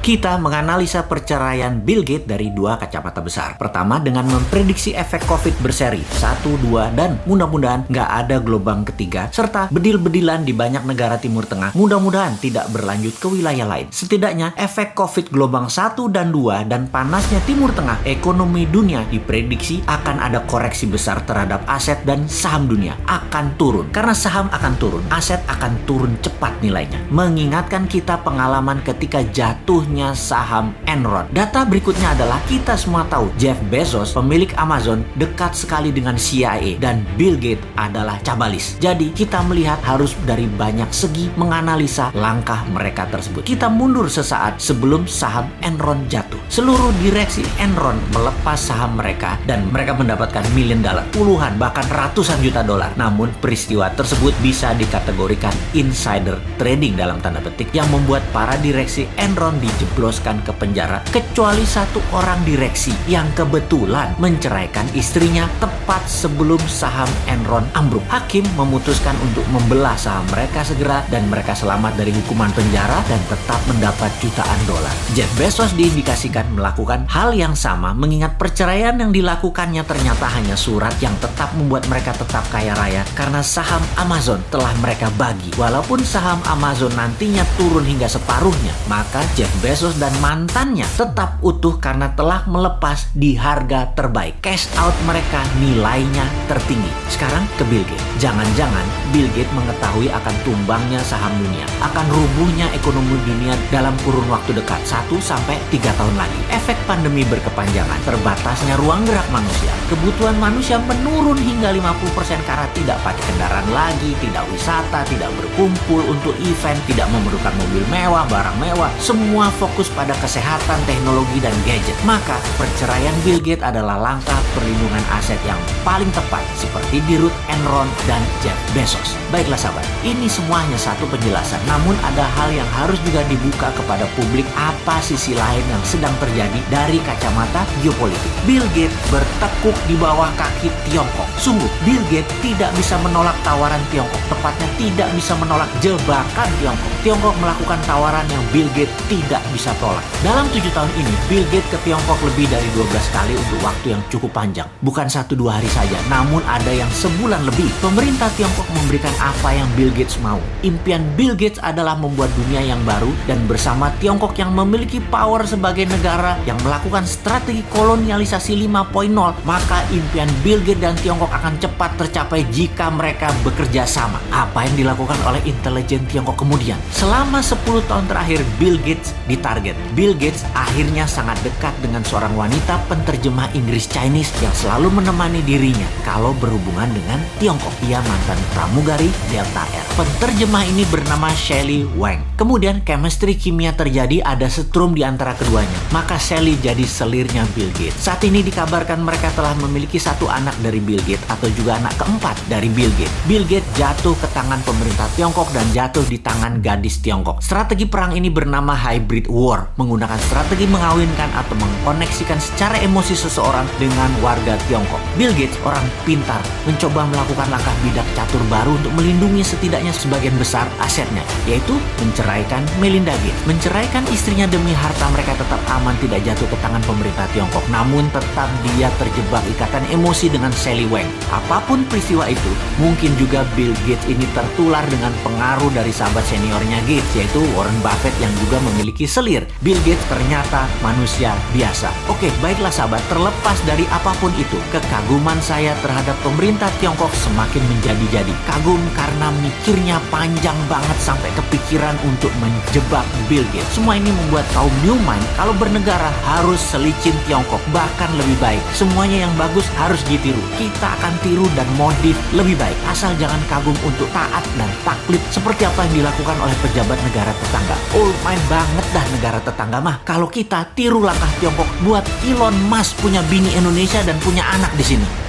Kita menganalisa perceraian Bill Gates dari dua kacamata besar. Pertama, dengan memprediksi efek COVID berseri 1, 2, dan mudah-mudahan nggak ada gelombang ketiga, serta bedil-bedilan di banyak negara Timur Tengah mudah-mudahan tidak berlanjut ke wilayah lain. Setidaknya, efek COVID gelombang 1 dan 2 dan panasnya Timur Tengah, ekonomi dunia diprediksi akan ada koreksi besar terhadap aset dan saham dunia akan turun. Karena saham akan turun, aset akan turun cepat nilainya. Mengingatkan kita pengalaman ketika jatuhnya saham Enron. Data berikutnya adalah kita semua tahu Jeff Bezos, pemilik Amazon, dekat sekali dengan CIA dan Bill Gates adalah cabalis. Jadi kita melihat harus dari banyak segi menganalisa langkah mereka tersebut. Kita mundur sesaat sebelum saham Enron jatuh. Seluruh direksi Enron melepas saham mereka dan mereka mendapatkan $1 million, puluhan bahkan ratusan juta dolar. Namun peristiwa tersebut bisa dikategorikan insider trading dalam tanda petik yang membuat para direksi Enron dijebloskan ke penjara kecuali satu orang direksi yang kebetulan menceraikan istrinya tepat sebelum saham Enron ambruk. Hakim memutuskan untuk membelah saham mereka segera dan mereka selamat dari hukuman penjara dan tetap mendapat jutaan dolar. Jeff Bezos diindikasikan melakukan hal yang sama mengingat perceraian yang dilakukannya ternyata hanya surat yang tetap membuat mereka tetap kaya raya karena saham Amazon telah mereka bagi. Walaupun saham Amazon nantinya turun hingga separuhnya, maka Jeff Bezos dan mantannya tetap utuh karena telah melepas di harga terbaik. Cash out mereka nilainya tertinggi. Sekarang ke Bill Gates. Jangan-jangan Bill Gates mengetahui akan tumbangnya saham dunia, akan rubuhnya ekonomi dunia dalam kurun waktu dekat 1 sampai 3 tahun lagi. Efek pandemi berkepanjangan, terbatasnya ruang gerak manusia, kebutuhan manusia menurun hingga 50% karena tidak pakai kendaraan lagi, tidak wisata, tidak berkumpul untuk event, tidak memerlukan mobil mewah, barang mewah, semua fokus pada kesehatan, teknologi, dan gadget. Maka perceraian Bill Gates adalah langkah perlindungan aset yang paling tepat seperti di Ruth Enron dan Jeff Bezos. Baiklah sahabat, ini semua hanya satu penjelasan, namun ada hal yang harus juga dibuka kepada publik apa sisi lain yang sedang terjadi dari kacamata geopolitik. Bill Gates bertekuk di bawah kaki Tiongkok. Sungguh, Bill Gates tidak bisa menolak tawaran Tiongkok, tepatnya tidak bisa menolak jebakan Tiongkok. Tiongkok melakukan tawaran yang Bill Gates tidak bisa tolak. Dalam 7 tahun ini, Bill Gates ke Tiongkok lebih dari 12 kali untuk waktu yang cukup panjang. Bukan 1-2 hari saja, namun ada yang sebulan lebih. Pemerintah Tiongkok memberikan apa yang Bill Gates mau. Impian Bill Gates adalah membuat dunia yang baru dan bersama Tiongkok yang memiliki power sebagai negara yang melakukan strategi kolonialisasi 5.0, maka impian Bill Gates dan Tiongkok akan cepat tercapai jika mereka bekerja sama. Apa yang dilakukan oleh intelijen Tiongkok kemudian? Selama 10 tahun terakhir, Bill Gates ditarget. Bill Gates akhirnya sangat dekat dengan seorang wanita penterjemah Inggris Chinese yang selalu menemani dirinya kalau berhubungan dengan Tiongkok. Ia mantan pramugari Delta Air. Penterjemah ini bernama Shelley Wang. Kemudian chemistry kimia terjadi, ada setrum di antara keduanya. Maka Shelley jadi selirnya Bill Gates. Saat ini dikabarkan mereka telah memiliki satu anak dari Bill Gates atau juga anak keempat dari Bill Gates. Bill Gates jatuh ke tangan pemerintah Tiongkok dan jatuh di tangan gadis Tiongkok. Strategi perang ini bernama hybrid war, menggunakan strategi mengawinkan atau mengkoneksikan secara emosi seseorang dengan warga Tiongkok. Bill Gates, orang pintar, mencoba melakukan langkah bidak catur baru untuk melindungi setidaknya sebagian besar asetnya, yaitu menceraikan Melinda Gates. Menceraikan istrinya demi harta mereka tetap aman, tidak jatuh ke tangan pemerintah Tiongkok. Namun tetap dia terjebak ikatan emosi dengan Shelley Wang. Apapun peristiwa itu, mungkin juga Bill Gates ini tertular dengan pengaruh dari sahabat seniornya Gates, yaitu Warren Buffett yang juga memiliki selir. Bill Gates ternyata manusia biasa. Oke, baiklah sahabat, terlepas dari apapun itu, kekaguman saya terhadap pemerintah Tiongkok semakin menjadi-jadi. Kagum karena mikirnya panjang banget sampai kepikiran untuk menjebak Bill Gates. Semua ini membuat kaum Newman kalau bernegara harus selicin Tiongkok, bahkan lebih baik. Semuanya yang bagus harus ditiru. Kita akan tiru dan modif lebih baik. Asal jangan kagum untuk taat dan taklid seperti apa yang dilakukan oleh pejabat negara tetangga. Old mind banget dah negara tetangga mah. Kalau kita tiru langkah Tiongkok, buat Elon Musk punya bini Indonesia dan punya anak di sini.